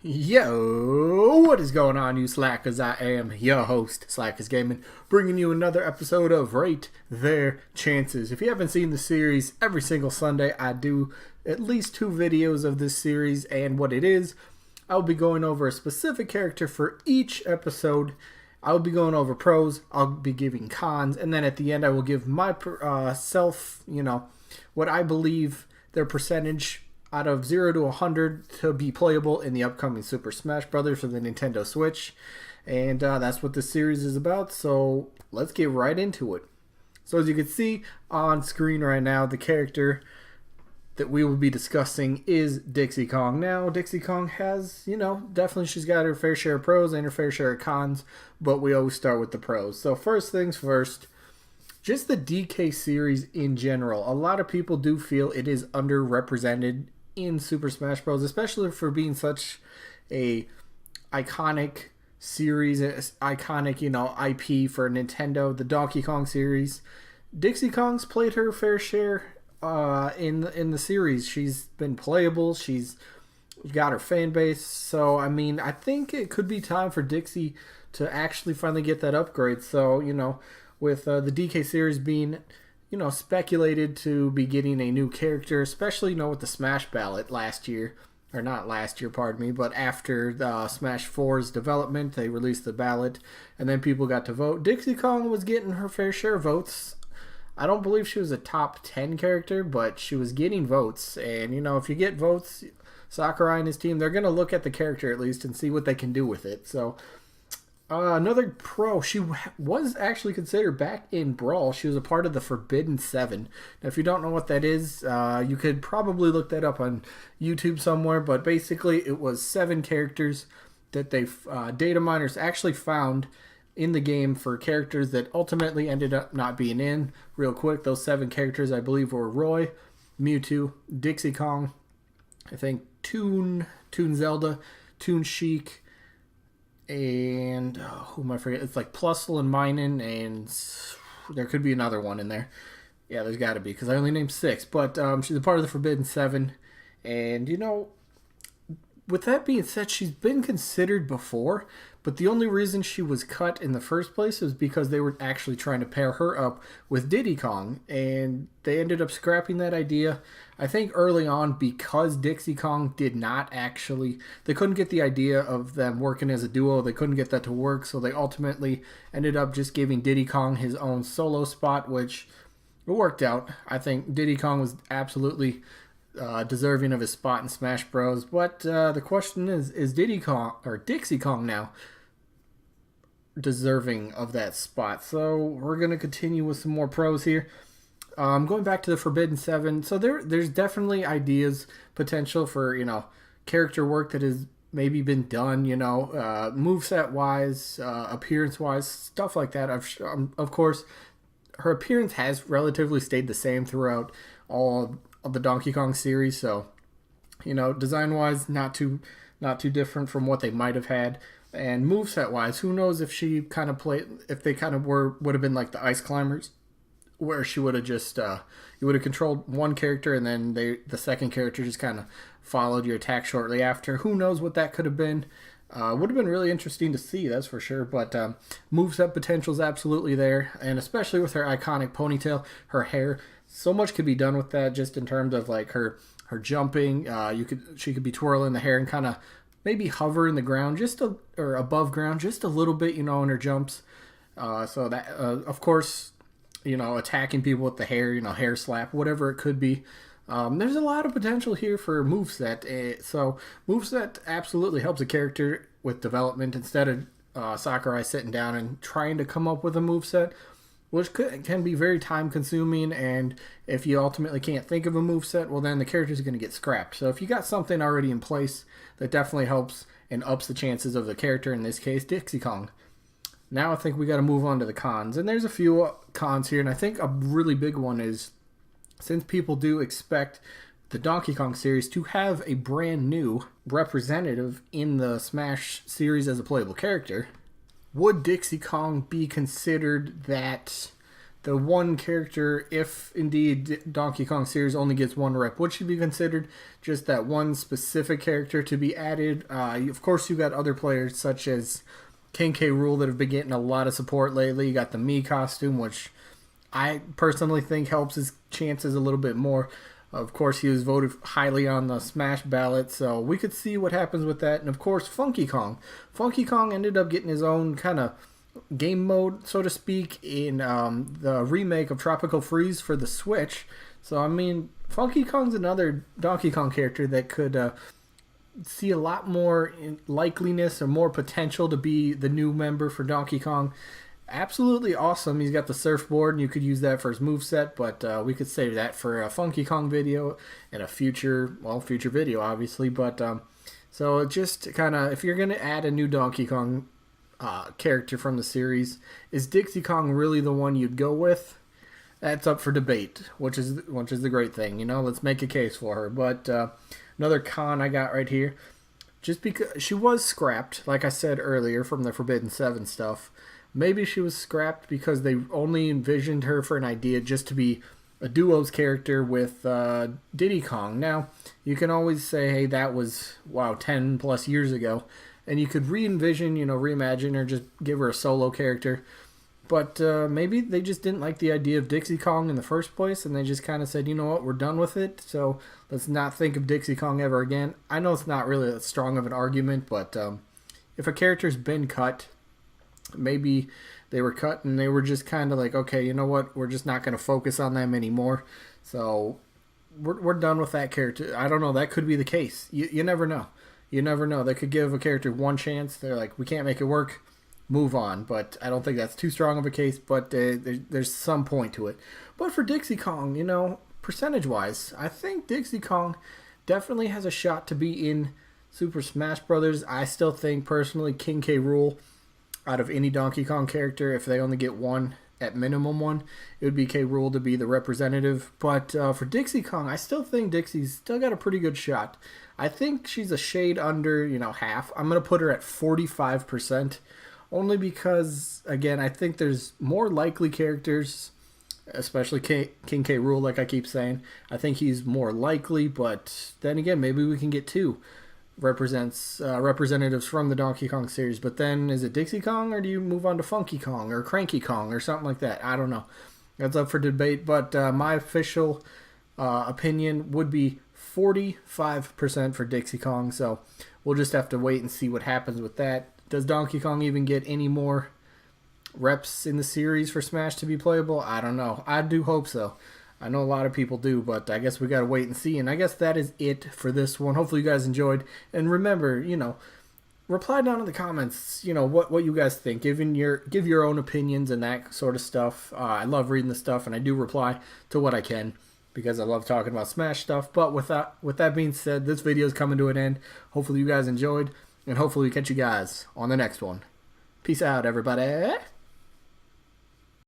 Yo, what is going on, you slackers? I am your host, Slackerz Gaming, bringing you another episode of Rate Their Chances. If you haven't seen the series, every single Sunday I do at least 2 videos of this series, and what it is, I'll be going over a specific character for each episode. I'll be going over pros, I'll be giving cons, and then at the end I will give my what I believe their percentage out of 0 to 100 to be playable in the upcoming Super Smash Bros. For the Nintendo Switch. And that's what this series is about, so let's get right into it. So as you can see on screen right now, the character that we will be discussing is Dixie Kong. Now, Dixie Kong has, definitely she's got her fair share of pros and her fair share of cons, but we always start with the pros. So first things first, just the DK series in general. A lot of people do feel it is underrepresented in Super Smash Bros., especially for being such a iconic series, iconic, IP for Nintendo, the Donkey Kong series. Dixie Kong's played her fair share in the series. She's been playable. She's got her fan base. So, I think it could be time for Dixie to actually finally get that upgrade. So, with the DK series being speculated to be getting a new character, especially, with the Smash ballot last year, or not last year, pardon me, but after the Smash 4's development, they released the ballot, and then people got to vote. Dixie Kong was getting her fair share of votes. I don't believe she was a top 10 character, but she was getting votes, and, if you get votes, Sakurai and his team, they're going to look at the character at least and see what they can do with it, so another pro, she was actually considered back in Brawl. She was a part of the Forbidden 7. Now, if you don't know what that is, you could probably look that up on YouTube somewhere, but basically it was 7 characters that data miners actually found in the game for characters that ultimately ended up not being in. Real quick, those 7 characters I believe were Roy, Mewtwo, Dixie Kong, I think Toon Zelda, Toon Sheik, and who am I forgetting? It's like Plusle and Minun, and there could be another one in there. Yeah, there's got to be, because I only named 6. But she's a part of the Forbidden 7. And, with that being said, she's been considered before, but the only reason she was cut in the first place was because they were actually trying to pair her up with Diddy Kong, and they ended up scrapping that idea, I think early on, because Dixie Kong did not actually, they couldn't get the idea of them working as a duo, they couldn't get that to work, so they ultimately ended up just giving Diddy Kong his own solo spot, which it worked out. I think Diddy Kong was absolutely deserving of his spot in Smash Bros. But the question is Diddy Kong or Dixie Kong now deserving of that spot? So we're gonna continue with some more pros here. Going back to the Forbidden 7, so there's definitely ideas, potential for character work that has maybe been done, moveset wise, appearance wise, stuff like that. Of course, her appearance has relatively stayed the same throughout all of the Donkey Kong series, so design wise not too different from what they might have had. And moveset wise, who knows if she kind of played, if they kind of would have been like the Ice Climbers, where she would have just you would have controlled one character and then the second character just kind of followed your attack shortly after. Who knows what that could have been. Would have been really interesting to see, that's for sure. But moveset potential is absolutely there, and especially with her iconic ponytail, her hair, so much could be done with that, just in terms of like her jumping. She could be twirling the hair and kind of maybe hover in the ground or above ground just a little bit, in her jumps. So that of course, attacking people with the hair, hair slap, whatever it could be. There's a lot of potential here for moveset. So moveset absolutely helps a character with development instead of Sakurai sitting down and trying to come up with a moveset, which can be very time consuming, and if you ultimately can't think of a moveset, well then the character's going to get scrapped. So if you got something already in place, that definitely helps and ups the chances of the character, in this case Dixie Kong. Now I think we got to move on to the cons, and there's a few cons here, and I think a really big one is, since people do expect the Donkey Kong series to have a brand new representative in the Smash series as a playable character, would Dixie Kong be considered that the one character, if indeed Donkey Kong series only gets one rep, what should be considered just that one specific character to be added. Of course, you got other players such as King K. Rool that have been getting a lot of support lately. You got the Mii costume, which I personally think helps his chances a little bit more. Of course, he was voted highly on the Smash ballot, so we could see what happens with that. And of course, Funky Kong. Funky Kong ended up getting his own kind of game mode, so to speak, in the remake of Tropical Freeze for the Switch. So, I mean, Funky Kong's another Donkey Kong character that could see a lot more likeliness or more potential to be the new member for Donkey Kong. Absolutely awesome. He's got the surfboard, and you could use that for his moveset, but we could save that for a Funky Kong video and a future video, obviously. But so just kind of, if you're going to add a new Donkey Kong character from the series, is Dixie Kong really the one you'd go with? That's up for debate, which is the great thing. You know, let's make a case for her. But another con I got right here, just because she was scrapped, like I said earlier, from the Forbidden 7 stuff. Maybe she was scrapped because they only envisioned her for an idea just to be a duo's character with Diddy Kong. Now, you can always say, hey, that was, 10 plus years ago. And you could re-envision, reimagine or just give her a solo character. But maybe they just didn't like the idea of Dixie Kong in the first place, and they just kind of said, you know what, we're done with it, so let's not think of Dixie Kong ever again. I know it's not really that strong of an argument, but if a character's been cut, maybe they were cut and they were just kind of like, okay, you know what, we're just not going to focus on them anymore, so we're done with that character. I don't know, that could be the case. You never know. You never know. They could give a character one chance. They're like, we can't make it work, move on. But I don't think that's too strong of a case, but there's some point to it. But for Dixie Kong, percentage-wise, I think Dixie Kong definitely has a shot to be in Super Smash Brothers. I still think, personally, King K. Rool, out of any Donkey Kong character, if they only get one, at minimum one, it would be K. Rool to be the representative. But for Dixie Kong, I still think Dixie's still got a pretty good shot. I think she's a shade under, half. I'm going to put her at 45%, only because, again, I think there's more likely characters, especially King K. Rool, like I keep saying. I think he's more likely, but then again, maybe we can get two representatives from the Donkey Kong series. But then, is it Dixie Kong, or do you move on to Funky Kong or Cranky Kong or something like that? I don't know. That's up for debate, but my official opinion would be 45% for Dixie Kong, so we'll just have to wait and see what happens with that. Does Donkey Kong even get any more reps in the series for Smash to be playable? I don't know. I do hope so. I know a lot of people do, but I guess we got to wait and see. And I guess that is it for this one. Hopefully you guys enjoyed. And remember, reply down in the comments, what you guys think. Give your own opinions and that sort of stuff. I love reading the stuff, and I do reply to what I can because I love talking about Smash stuff. But with that being said, this video is coming to an end. Hopefully you guys enjoyed, and hopefully we catch you guys on the next one. Peace out, everybody.